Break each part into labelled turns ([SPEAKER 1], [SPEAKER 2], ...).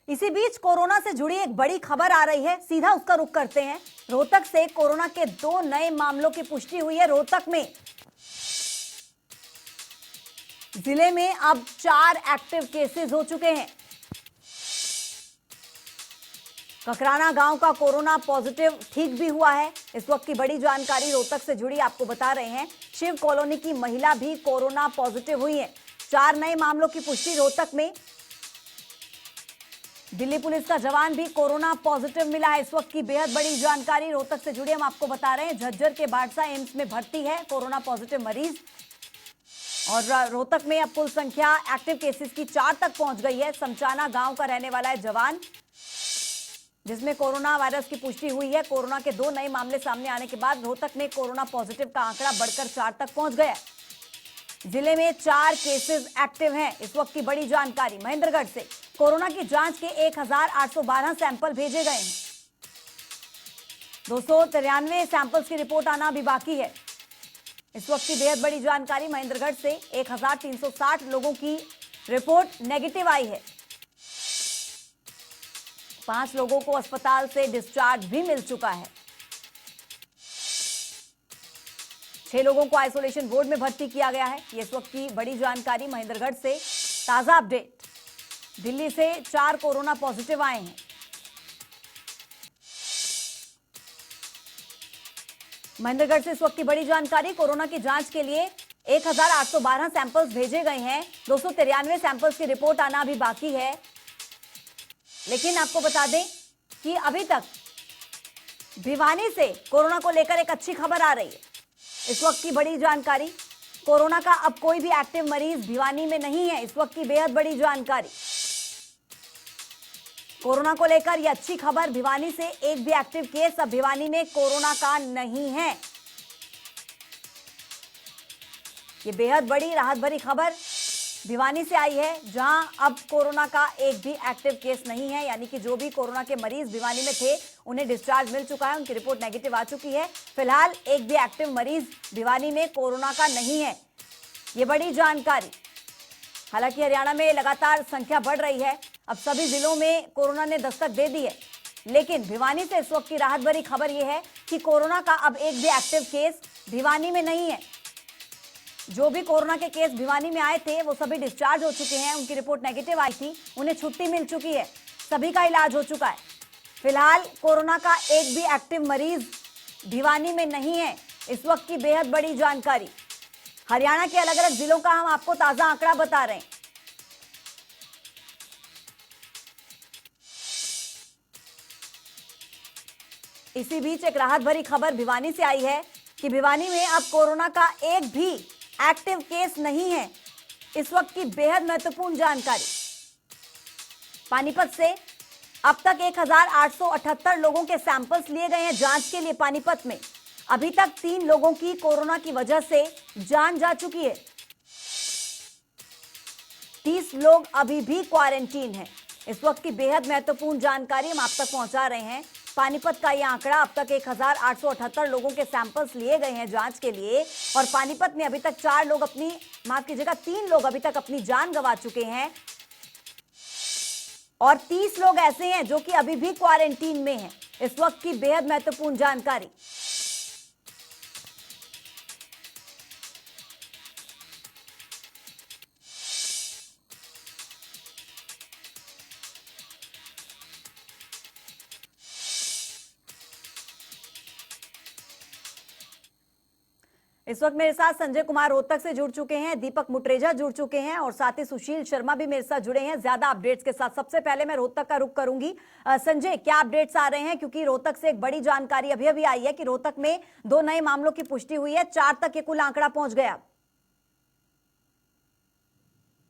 [SPEAKER 1] इसी बीच कोरोना से जुड़ी एक बड़ी खबर आ रही है, सीधा उसका रुख करते हैं। रोहतक से कोरोना के 2 नए मामलों की पुष्टि हुई है। रोहतक में जिले में अब 4 एक्टिव केसेस हो चुके हैं। ककराना गांव का कोरोना पॉजिटिव ठीक भी हुआ है। इस वक्त की बड़ी जानकारी रोहतक से जुड़ी आपको बता रहे हैं। शिव कॉलोनी की महिला भी कोरोना पॉजिटिव हुई है। 4 नए मामलों की पुष्टि रोहतक में। दिल्ली पुलिस का जवान भी कोरोना पॉजिटिव मिला है। इस वक्त की बेहद बड़ी जानकारी रोहतक से जुड़ी हम आपको बता रहे हैं। झज्जर के बाड़सा एम्स में भर्ती है कोरोना पॉजिटिव मरीज। और रोहतक में अब कुल संख्या एक्टिव केसेस की 4 तक पहुंच गई है। समचाना गांव का रहने वाला है जवान, जिसमें कोरोना वायरस की पुष्टि हुई है। कोरोना के 2 नए मामले सामने आने के बाद रोहतक में कोरोना पॉजिटिव का आंकड़ा बढ़कर 4 तक पहुंच गया। जिले में 4 केसेस एक्टिव हैं। इस वक्त की बड़ी जानकारी महेंद्रगढ़ से कोरोना की जांच के 1812 सैंपल भेजे गए हैं। 293 सैंपल्स की रिपोर्ट आना अभी बाकी है। इस वक्त की बेहद बड़ी जानकारी महेंद्रगढ़ से 1360 लोगों की रिपोर्ट नेगेटिव आई है। 5 लोगों को अस्पताल से डिस्चार्ज भी मिल चुका है। 6 लोगों को आइसोलेशन वार्ड में भर्ती किया गया है। ये इस वक्त की बड़ी जानकारी महेंद्रगढ़ से। ताजा अपडेट, दिल्ली से 4 कोरोना पॉजिटिव आए हैं। महेंद्रगढ़ से इस वक्त की बड़ी जानकारी, कोरोना की जांच के लिए 1812 सैंपल्स भेजे गए हैं। 293 सैंपल्स की रिपोर्ट आना अभी बाकी है। लेकिन आपको बता दें कि अभी तक भिवानी से कोरोना को लेकर एक अच्छी खबर आ रही है। इस वक्त की बड़ी जानकारी, कोरोना का अब कोई भी एक्टिव मरीज भिवानी में नहीं है। इस वक्त की बेहद बड़ी जानकारी, कोरोना को लेकर यह अच्छी खबर। भिवानी से एक भी एक्टिव केस अब भिवानी में कोरोना का नहीं है। यह बेहद बड़ी राहत भरी खबर भिवानी से आई है, जहां अब कोरोना का एक भी एक्टिव केस नहीं है। यानी कि जो भी कोरोना के मरीज भिवानी में थे उन्हें डिस्चार्ज मिल चुका है, उनकी रिपोर्ट नेगेटिव आ चुकी है। फिलहाल एक भी एक्टिव मरीज भिवानी में कोरोना का नहीं है। ये बड़ी जानकारी। हालांकि हरियाणा में लगातार संख्या बढ़ रही है, अब सभी जिलों में कोरोना ने दस्तक दे दी है। लेकिन भिवानी से इस वक्त की राहत भरी खबर यह है कि कोरोना का अब एक भी एक्टिव केस भिवानी में नहीं है। जो भी कोरोना के केस भिवानी में आए थे वो सभी डिस्चार्ज हो चुके हैं। उनकी रिपोर्ट नेगेटिव आई थी, उन्हें छुट्टी मिल चुकी है, सभी का इलाज हो चुका है। फिलहाल कोरोना का एक भी एक्टिव मरीज भिवानी में नहीं है। इस वक्त की बेहद बड़ी जानकारी। हरियाणा के अलग अलग जिलों का हम आपको ताजा आंकड़ा बता रहे हैं। इसी बीच एक राहत भरी खबर भिवानी से आई है कि भिवानी में अब कोरोना का एक भी एक्टिव केस नहीं है। इस वक्त की बेहद महत्वपूर्ण जानकारी। पानीपत से अब तक 1878 लोगों के सैंपल्स लिए गए हैं जांच के लिए। पानीपत में अभी तक 3 लोगों की कोरोना की वजह से जान जा चुकी है। 30 लोग अभी भी क्वारंटीन हैं। इस वक्त की बेहद महत्वपूर्ण जानकारी हम आप तक पहुंचा रहे हैं। पानीपत का यह आंकड़ा, अब तक 1878 लोगों के सैंपल्स लिए गए हैं जांच के लिए। और पानीपत में अभी तक 4 लोग अपनी, माफ कीजिएगा, 3 लोग अभी तक अपनी जान गंवा चुके हैं। और 30 लोग ऐसे हैं जो कि अभी भी क्वारंटीन में हैं। इस वक्त की बेहद महत्वपूर्ण जानकारी। इस वक्त मेरे साथ संजय कुमार रोहतक से जुड़ चुके हैं, दीपक मुटरेजा जुड़ चुके हैं और साथ ही सुशील शर्मा भी मेरे साथ जुड़े हैं ज्यादा अपडेट्स के साथ। सबसे पहले मैं रोहतक का रुख करूंगी। संजय, क्या अपडेट्स आ रहे हैं? क्योंकि रोहतक से एक बड़ी जानकारी अभी अभी आई है कि रोहतक में 2 नए मामलों की पुष्टि हुई है, 4 तक ये कुल आंकड़ा पहुंच गया।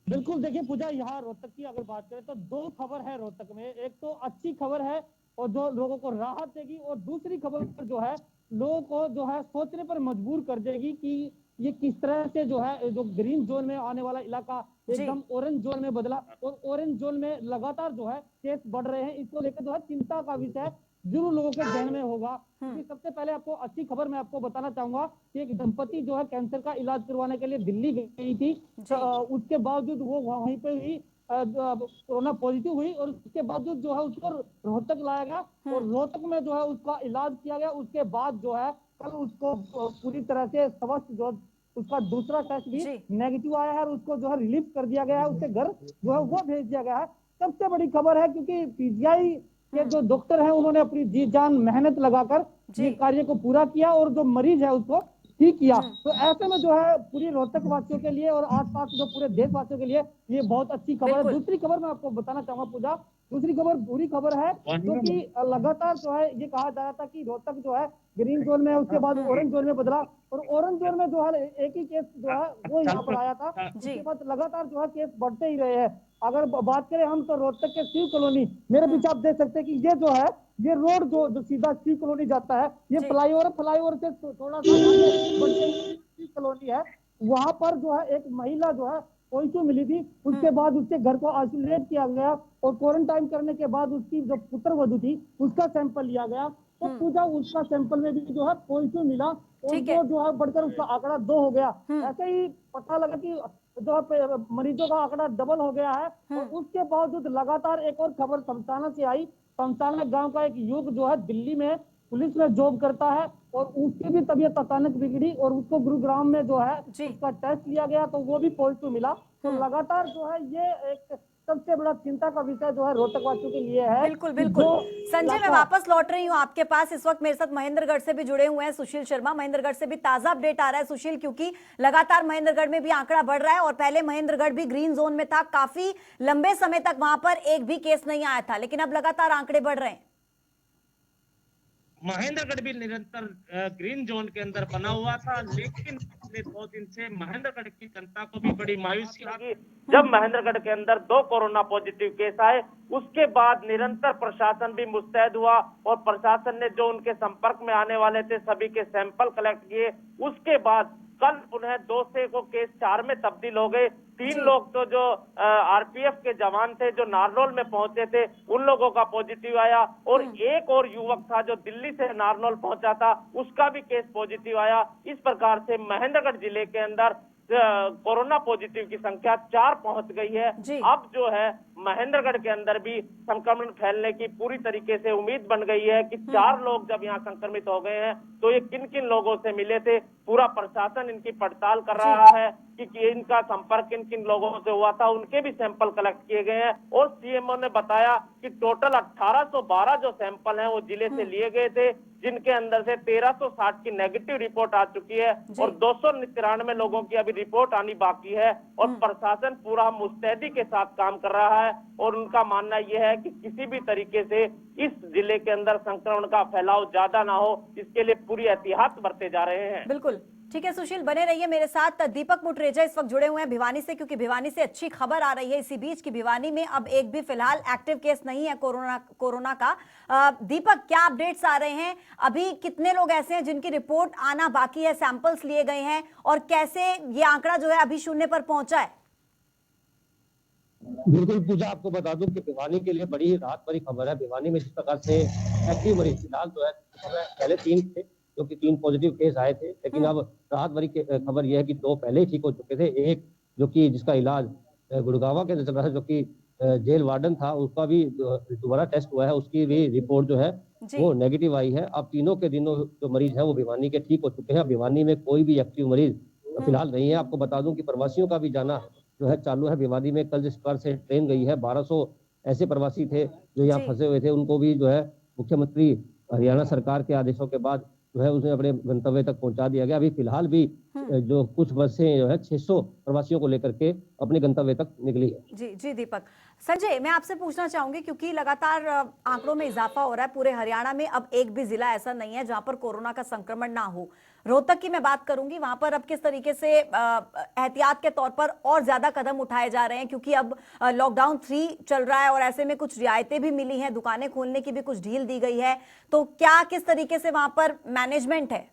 [SPEAKER 2] बिल्कुल, देखिए पूजा, यहाँ रोहतक की अगर बात करें तो 2 खबर है रोहतक में। एक तो अच्छी खबर है और जो लोगों को राहत देगी, और दूसरी खबर जो है लोगों को जो है सोचने पर मजबूर कर देगी कि ये किस तरह से जो है जो ग्रीन जोन में आने वाला इलाका एकदम ऑरेंज जोन में बदला। और ऑरेंज जोन में लगातार जो है केस बढ़ रहे हैं। इसको लेकर जो है चिंता का विषय जरूर लोगों के ध्यान में होगा। सबसे पहले आपको अच्छी खबर मैं आपको बताना चाहूंगा कि एक दंपति जो है कैंसर का इलाज करवाने के लिए दिल्ली गई थी। उसके बावजूद वो वहीं पे ही कोरोना पॉजिटिव हुई और उसके बावजूद जो है उसको रोहतक लाया गया और रोहतक में जो है उसका इलाज किया गया। उसके बाद जो है कल उसको पूरी तरह से स्वस्थ जो उसका दूसरा टेस्ट भी
[SPEAKER 1] जी
[SPEAKER 2] नेगेटिव आया है और उसको जो है रिलीफ कर दिया गया है, उसके घर जो है वो भेज दिया गया है। सबसे बड़ी खबर है क्योंकि पीजीआई के जो डॉक्टर हैं उन्होंने अपनी जी जान मेहनत लगाकर
[SPEAKER 1] जी
[SPEAKER 2] ये कार्य को पूरा किया और जो मरीज है उसको ठीक किया। तो ऐसे में जो है पूरी रोहतक वासियों के लिए और आसपास जो पूरे देशवासियों के लिए ये बहुत अच्छी खबर है।
[SPEAKER 1] बिल्कुल
[SPEAKER 2] दूसरी खबर मैं आपको बताना चाहूंगा पूजा, दूसरी खबर बुरी खबर है क्योंकि लगातार जो है ये कहा जा रहा था कि रोहतक जो है ग्रीन जोन में है, उसके बाद ऑरेंज जोन में बदला और ऑरेंज जोन में जो है एक ही केस जो है वो यहाँ पर आया था।
[SPEAKER 1] जी
[SPEAKER 2] उसके बाद लगातार जो है केस बढ़ते ही रहे हैं। अगर बात करें हम तो रोहतक के शिव कॉलोनी, मेरे पीछे आप देख सकते हैं कि ये जो है ये रोड जो सीधा शिव कॉलोनी जाता है, ये
[SPEAKER 1] जी
[SPEAKER 2] फ्लाईओवर से थोड़ा सा आगे बढ़ते ही शिव कॉलोनी है। वहां पर जो है एक महिला जो है पॉजिटिव मिली थी, उसके बाद उसके घर को आइसोलेट किया गया और क्वारंटाइन करने के बाद उसकी जो पुत्र वधू थी उसका सैंपल लिया गया। तो पूजा उसका सैंपल में भी जो है पॉजिटिव मिला और
[SPEAKER 1] ठीक है
[SPEAKER 2] वो जो है बढ़कर उसका आंकड़ा 2 हो गया। ऐसे ही पता लगा कि जो है मरीजों का आंकड़ा डबल हो गया है और उसके बावजूद लगातार एक और खबर समसाना से आई। समसाना गांव का एक युवक जो है दिल्ली में पुलिस में जॉब करता है और उसकी भी तबीयत अचानक बिगड़ी और उसको गुरुग्राम में जो है
[SPEAKER 1] जी
[SPEAKER 2] उसका टेस्ट लिया गया तो वो भी पॉजिटिव मिला। तो लगातार जो है ये एक सबसे बड़ा चिंता का विषय जो है रोहतक वासियों के लिए है
[SPEAKER 1] बिल्कुल
[SPEAKER 2] कि
[SPEAKER 1] बिल्कुल।
[SPEAKER 2] जो
[SPEAKER 1] संजय, मैं
[SPEAKER 2] इलाका
[SPEAKER 1] वापस लौट रही हूँ आपके पास। इस वक्त मेरे साथ महेंद्रगढ़ से भी जुड़े हुए हैं सुशील शर्मा। महेंद्रगढ़ से भी ताजा अपडेट आ रहा है सुशील, क्योंकि लगातार महेंद्रगढ़ में भी आंकड़ा बढ़ रहा है और पहले महेंद्रगढ़ भी ग्रीन जोन में था, काफी लंबे समय तक वहां पर एक भी केस नहीं आया था, लेकिन अब लगातार आंकड़े बढ़ रहे हैं।
[SPEAKER 3] महेंद्रगढ़ भी निरंतर ग्रीन जोन के अंदर बना हुआ था, लेकिन पिछले 2 दिन से महेंद्रगढ़ की जनता को भी बड़ी मायूसी होगी जब महेंद्रगढ़ के अंदर 2 कोरोना पॉजिटिव केस आए। उसके बाद निरंतर प्रशासन भी मुस्तैद हुआ और प्रशासन ने जो उनके संपर्क में आने वाले थे सभी के सैंपल कलेक्ट किए। उसके बाद कल पुनः 2 से को केस 4 में तब्दील हो गए। 3 लोग तो जो आरपीएफ के जवान थे जो नारनौल में पहुंचे थे उन लोगों का पॉजिटिव आया और एक और युवक था जो दिल्ली से नारनौल पहुंचा था उसका भी केस पॉजिटिव आया। इस प्रकार से महेंद्रगढ़ जिले के अंदर कोरोना पॉजिटिव की संख्या 4 पहुंच गई है। अब जो है महेंद्रगढ़ के अंदर भी संक्रमण फैलने की पूरी तरीके से उम्मीद बन गई है कि 4 लोग जब यहाँ संक्रमित हो गए हैं तो ये किन किन लोगों से मिले थे। पूरा प्रशासन इनकी पड़ताल कर रहा है कि इनका संपर्क किन किन लोगों से हुआ था, उनके भी सैंपल कलेक्ट किए गए हैं। और सीएमओ ने बताया कि टोटल 1812 जो सैंपल हैं वो जिले से लिए गए थे, जिनके अंदर से 1360 की नेगेटिव रिपोर्ट आ चुकी है और 293 लोगों की अभी रिपोर्ट आनी बाकी है। और प्रशासन पूरा मुस्तैदी के साथ काम कर रहा है और उनका मानना यह है कि किसी भी तरीके से इस जिले के अंदर संक्रमण का फैलाव ज्यादा ना हो, इसके लिए पूरी एहतियात बरते जा रहे हैं।
[SPEAKER 1] बिल्कुल ठीक है सुशील, बने रहिए मेरे साथ। दीपक मुटरेजा इस वक्त जुड़े हुए हैं भिवानी से, क्योंकि भिवानी से अच्छी खबर आ रही है इसी बीच की भिवानी में अब एक भी फिलहाल एक्टिव केस नहीं है कोरोना का। दीपक, क्या अपडेट्स आ रहे हैं? अभी कितने लोग ऐसे हैं जिनकी रिपोर्ट आना बाकी है, सैंपल्स लिए गए हैं, और कैसे ये आंकड़ा जो है अभी 0 पर पहुंचा है?
[SPEAKER 4] बिल्कुल पूजा, आपको बता दूं कि भिवानी के लिए बड़ी राहत भरी खबर है। भिवानी में जिस प्रकार से एक्टिव मरीज फिलहाल जो है पहले 3 थे जो कि 3 पॉजिटिव केस आए थे, लेकिन अब राहत भरी खबर यह है कि 2 पहले ही ठीक हो चुके थे। एक जो कि जिसका इलाज गुड़गांव के अंदर चल रहा है, जो कि जेल वार्डन था, उसका भी दोबारा टेस्ट हुआ है, उसकी भी रिपोर्ट जो है वो नेगेटिव आई है। अब तीनों के दिनों जो मरीज है वो भिवानी के ठीक हो चुके हैं। भिवानी में कोई भी एक्टिव मरीज फिलहाल नहीं है। आपको बता दूं कि प्रवासियों का भी जाना जो है चालू है भिवानी में। कल जिस प्रकार से ट्रेन गई है, 1200 ऐसे प्रवासी थे जो यहाँ फंसे हुए थे, उनको भी जो है मुख्यमंत्री हरियाणा सरकार के आदेशों के बाद जो है उन्हें अपने गंतव्य तक पहुंचा दिया गया। अभी फिलहाल भी जो कुछ बसें जो है 600 प्रवासियों को लेकर के अपने गंतव्य तक निकली है।
[SPEAKER 1] जी जी दीपक। संजय, मैं आपसे पूछना चाहूंगी, क्योंकि लगातार आंकड़ों में इजाफा हो रहा है पूरे हरियाणा में, अब एक भी जिला ऐसा नहीं है जहां पर कोरोना का संक्रमण ना हो। रोहतक की मैं बात करूंगी, वहां पर अब किस तरीके से एहतियात के तौर पर और ज्यादा कदम उठाए जा रहे हैं, क्योंकि अब लॉकडाउन 3 चल रहा है और ऐसे में कुछ रियायतें भी मिली हैं, दुकानें खोलने की भी कुछ ढील दी गई है, तो क्या किस तरीके से वहां पर मैनेजमेंट है?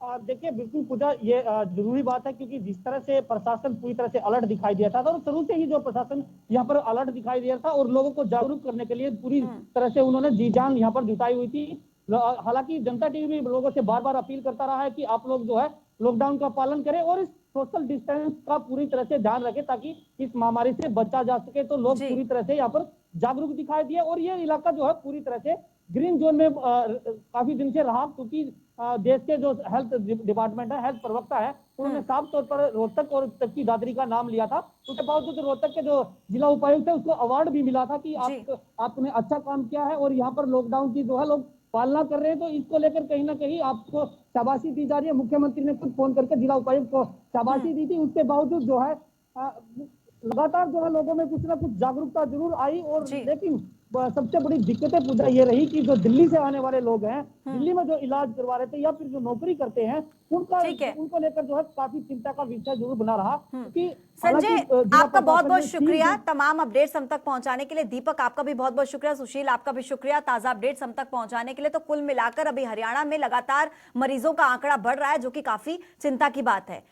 [SPEAKER 2] देखिए बिल्कुल पूजा, ये जरूरी बात है क्योंकि जिस तरह से प्रशासन पूरी तरह से अलर्ट दिखाई दिया था और शुरू से ही जो प्रशासन यहाँ पर अलर्ट दिखाई दिया था और लोगों को जागरूक करने के लिए पूरी तरह से उन्होंने जी जान यहाँ पर जुटाई हुई थी। हालांकि जनता टीवी भी लोगों से बार बार अपील करता रहा है कि आप लोग जो है लॉकडाउन का पालन करें और इस सोशल डिस्टेंस का पूरी तरह से ध्यान रखें ताकि इस महामारी से बचा जा सके। तो लोग
[SPEAKER 1] जी।
[SPEAKER 2] पूरी तरह से यहाँ पर जागरूक दिखाई दिए और ये इलाका जो है पूरी तरह से ग्रीन जोन में काफी दिन से रहा, क्योंकि देश के जो हेल्थ डिपार्टमेंट है, हेल्थ प्रवक्ता है, उन्होंने साफ तौर पर रोहतक और चक्की दादरी का नाम लिया था। उसके बावजूद रोहतक के जो जिला उपायुक्त है उसको अवार्ड भी मिला था कि आपने अच्छा काम किया है और यहाँ पर लॉकडाउन की जो है लोग पालना कर रहे हैं। तो इसको लेकर कहीं ना कहीं आपको शाबाशी दी जा रही है। मुख्यमंत्री ने खुद फोन करके जिला उपायुक्त को शाबाशी दी थी। उसके बावजूद जो है लगातार जो है लोगों में कुछ ना कुछ जागरूकता जरूर आई। और लेकिन सबसे बड़ी दिक्कतें पूजा ये रही कि जो दिल्ली से आने वाले लोग हैं, दिल्ली में जो इलाज करवा रहे थे या फिर जो नौकरी करते हैं, उनको लेकर जो है काफी चिंता का विषय जरूर बना रहा। क्योंकि
[SPEAKER 1] संजय, आपका बहुत बहुत शुक्रिया तमाम अपडेट्स हम तक पहुंचाने के लिए। दीपक, आपका भी बहुत बहुत शुक्रिया। सुशील, आपका भी शुक्रिया ताजा अपडेट्स हम तक पहुंचाने के लिए। तो कुल मिलाकर अभी हरियाणा में लगातार मरीजों का आंकड़ा बढ़ रहा है, जो कि काफी चिंता की बात है।